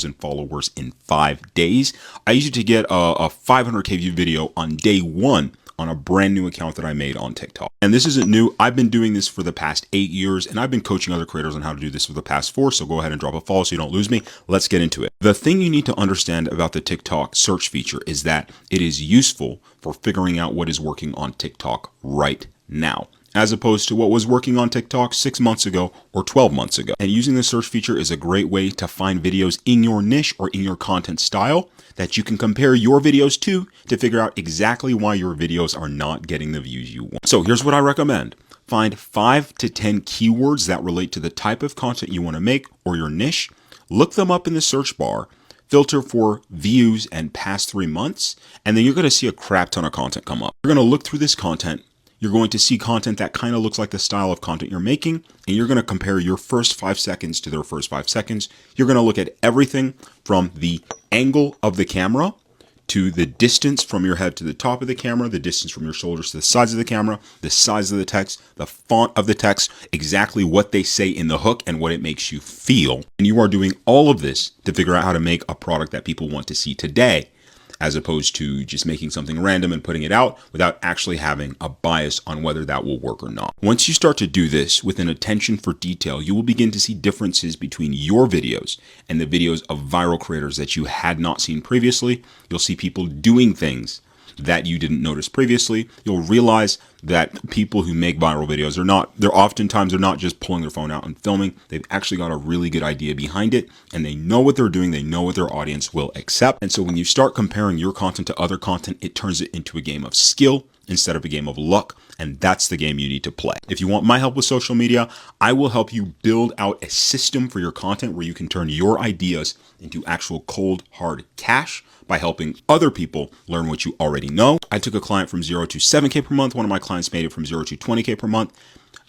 and followers in 5 days. I used to get a 500K view video on day one on a brand new account that I made on TikTok. And this isn't new. I've been doing this for the past 8 years, and I've been coaching other creators on how to do this for the past 4. So go ahead and drop a follow so you don't lose me. Let's get into it. The thing you need to understand about the TikTok search feature is that it is useful for figuring out what is working on TikTok right now, as opposed to what was working on TikTok 6 months ago or 12 months ago. And using the search feature is a great way to find videos in your niche or in your content style that you can compare your videos to figure out exactly why your videos are not getting the views you want. So here's what I recommend. Find 5 to 10 keywords that relate to the type of content you want to make or your niche. Look them up in the search bar. Filter for views and past 3 months, and then you're going to see a crap ton of content come up. You're going to look through this content. You're going to see content that kind of looks like the style of content you're making, and you're going to compare your first 5 seconds to their first 5 seconds. You're going to look at everything from the angle of the camera to the distance from your head to the top of the camera, the distance from your shoulders to the sides of the camera, the size of the text, the font of the text, exactly what they say in the hook and what it makes you feel. And you are doing all of this to figure out how to make a product that people want to see today, as opposed to just making something random and putting it out without actually having a bias on whether that will work or not. Once you start to do this with an attention for detail, you will begin to see differences between your videos and the videos of viral creators that you had not seen previously. You'll see people doing things that you didn't notice previously. You'll realize that people who make viral videos they're oftentimes not just pulling their phone out and filming. They've actually got a really good idea behind it, and they know what they're doing. They know what their audience will accept. And so when you start comparing your content to other content, it turns it into a game of skill instead of a game of luck. And that's the game you need to play. If you want my help with social media, I will help you build out a system for your content where you can turn your ideas into actual cold, hard cash by helping other people learn what you already know. I took a client from 0 to 7K per month. One of my clients made it from 0 to 20K per month.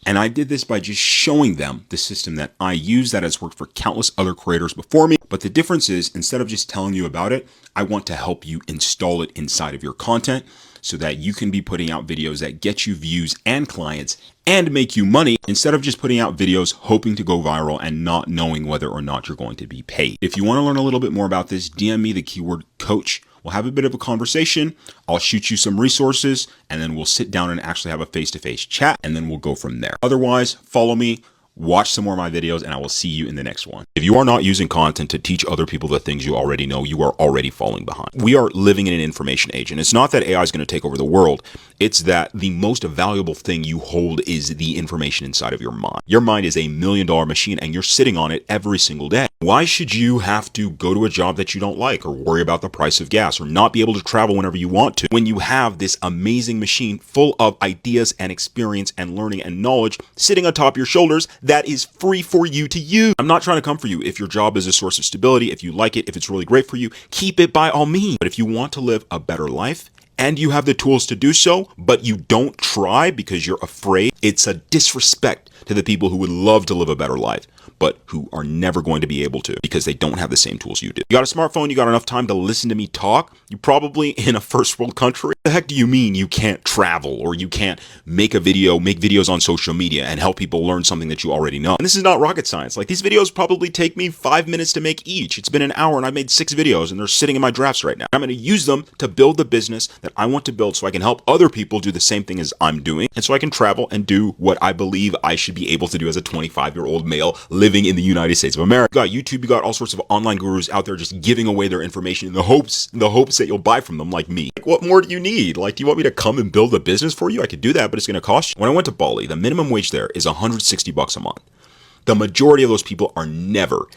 And I did this by just showing them the system that I use that has worked for countless other creators before me. But the difference is, instead of just telling you about it, I want to help you install it inside of your content so that you can be putting out videos that get you views and clients and make you money, instead of just putting out videos hoping to go viral and not knowing whether or not you're going to be paid. If you want to learn a little bit more about this, DM me the keyword coach. We'll have a bit of a conversation. I'll shoot you some resources, and then we'll sit down and actually have a face-to-face chat, and then we'll go from there. Otherwise, follow me. Watch some more of my videos, and I will see you in the next one. If you are not using content to teach other people the things you already know, you are already falling behind. We are living in an information age, and it's not that AI is going to take over the world. It's that the most valuable thing you hold is the information inside of your mind. Your mind is $1 million machine, and you're sitting on it every single day. Why should you have to go to a job that you don't like, or worry about the price of gas, or not be able to travel whenever you want to, when you have this amazing machine full of ideas and experience and learning and knowledge sitting on top of your shoulders that is free for you to use? I'm not trying to come for you. If your job is a source of stability, if you like it, if it's really great for you, keep it by all means. But if you want to live a better life, and you have the tools to do so, but you don't try because you're afraid, it's a disrespect to the people who would love to live a better life, but who are never going to be able to because they don't have the same tools you do. You got a smartphone, you got enough time to listen to me talk. You're probably in a first world country. What the heck do you mean you can't travel, or you can't make videos on social media and help people learn something that you already know? And this is not rocket science. Like, these videos probably take me 5 minutes to make each. It's been an hour and I've made 6 videos, and they're sitting in my drafts right now. I'm going to use them to build the business that I want to build so I can help other people do the same thing as I'm doing, and so I can travel and do what I believe I should be able to do as a 25-year-old male living in the United States of America. You got YouTube, you got all sorts of online gurus out there just giving away their information in the hopes that you'll buy from them, like me. Like, what more do you need? Like, do you want me to come and build a business for you? I could do that, but it's going to cost you. When I went to Bali, the minimum wage there is $160 a month. The majority of those people are never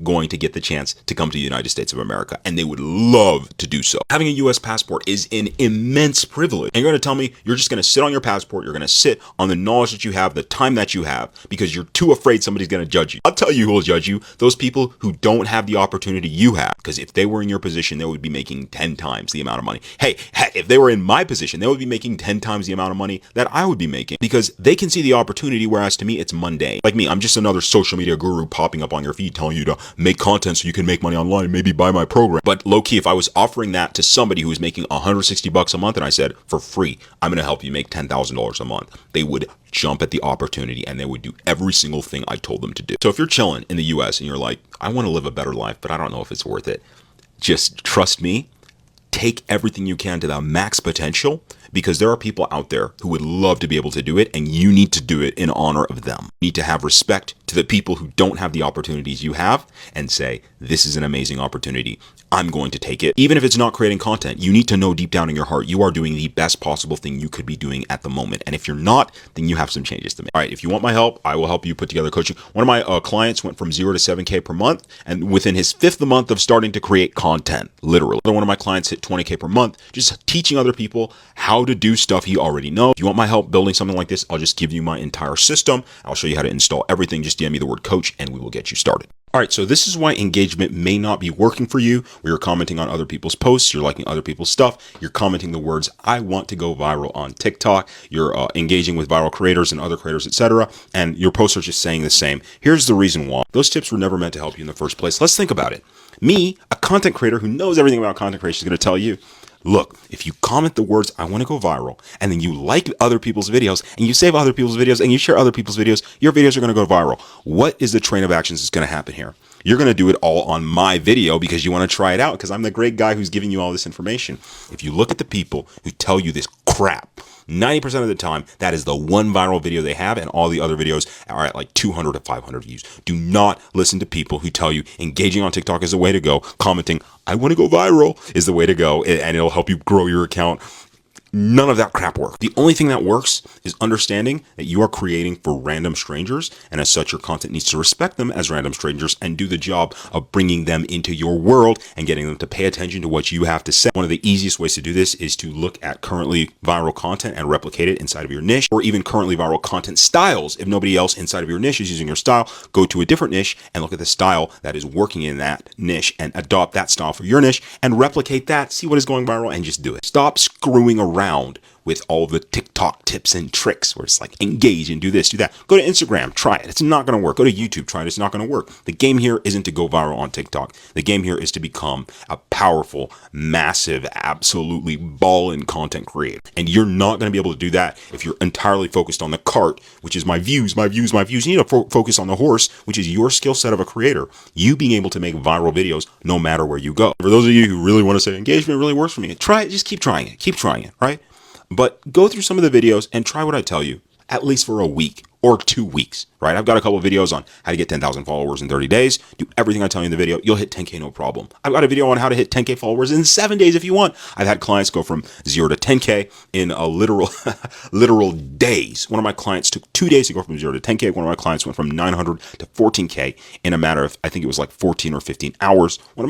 going to get the chance to come to the United States of America, and they would love to do so. Having a US passport is an immense privilege. And you're going to tell me you're just going to sit on your passport, you're going to sit on the knowledge that you have, the time that you have, because you're too afraid somebody's going to judge you. I'll tell you who will judge you: those people who don't have the opportunity you have. Because if they were in your position, they would be making 10 times the amount of money. Hey, heck, if they were in my position, they would be making 10 times the amount of money that I would be making, because they can see the opportunity, whereas to me, it's mundane. Like me, I'm just another social media guru popping up on your feed telling you to make content so you can make money online, maybe buy my program. But low key, if I was offering that to somebody who was making $160 a month and I said, for free, I'm going to help you make $10,000 a month, they would jump at the opportunity and they would do every single thing I told them to do. So if you're chilling in the US and you're like, I want to live a better life, but I don't know if it's worth it, just trust me, take everything you can to the max potential, because there are people out there who would love to be able to do it, and you need to do it in honor of them. You need to have respect to the people who don't have the opportunities you have and say, this is an amazing opportunity. I'm going to take it. Even if it's not creating content, you need to know deep down in your heart, you are doing the best possible thing you could be doing at the moment. And if you're not, then you have some changes to make. All right, if you want my help, I will help you put together coaching. One of my clients went from 0 to 7K per month, and within his 5th month of starting to create content, literally. One of my clients hit 20K per month, just teaching other people how to do stuff he already knows. If you want my help building something like this, I'll just give you my entire system. I'll show you how to install everything. Just DM me the word coach and we will get you started. All right, so this is why engagement may not be working for you. Where you're commenting on other people's posts, you're liking other people's stuff, you're commenting the words, I want to go viral on TikTok, you're engaging with viral creators and other creators, etc., and your posts are just saying the same. Here's the reason why. Those tips were never meant to help you in the first place. Let's think about it. Me, a content creator who knows everything about content creation, is going to tell you, look, if you comment the words, I want to go viral, and then you like other people's videos, and you save other people's videos, and you share other people's videos, your videos are going to go viral. What is the train of actions that's going to happen here? You're going to do it all on my video because you want to try it out, because I'm the great guy who's giving you all this information. If you look at the people who tell you this crap, 90% of the time, that is the one viral video they have, and all the other videos are at like 200 to 500 views. Do not listen to people who tell you engaging on TikTok is the way to go. Commenting, I want to go viral is the way to go, and it'll help you grow your account. None of that crap works. The only thing that works is understanding that you are creating for random strangers, and as such, your content needs to respect them as random strangers and do the job of bringing them into your world and getting them to pay attention to what you have to say. One of the easiest ways to do this is to look at currently viral content and replicate it inside of your niche, or even currently viral content styles. If nobody else inside of your niche is using your style, go to a different niche and look at the style that is working in that niche and adopt that style for your niche and replicate that, see what is going viral, and just do it. Stop screwing around with all the TikTok tips and tricks where it's like engage and do this, do that. Go to Instagram, try it. It's not going to work. Go to YouTube, try it. It's not going to work. The game here isn't to go viral on TikTok. The game here is to become a powerful, massive, absolutely ballin' content creator. And you're not going to be able to do that if you're entirely focused on the cart, which is my views, my views, my views. You need to focus on the horse, which is your skill set of a creator. You being able to make viral videos no matter where you go. For those of you who really want to say engagement really works for me, try it. Just keep trying it. Keep trying it, right? But go through some of the videos and try what I tell you, at least for a week or 2 weeks, right? I've got a couple of videos on how to get 10,000 followers in 30 days. Do everything I tell you in the video. You'll hit 10K, no problem. I've got a video on how to hit 10K followers in 7 days if you want. I've had clients go from 0 to 10K in a literal days. One of my clients took 2 days to go from 0 to 10K. One of my clients went from 900 to 14K in a matter of, I think it was like 14 or 15 hours. One of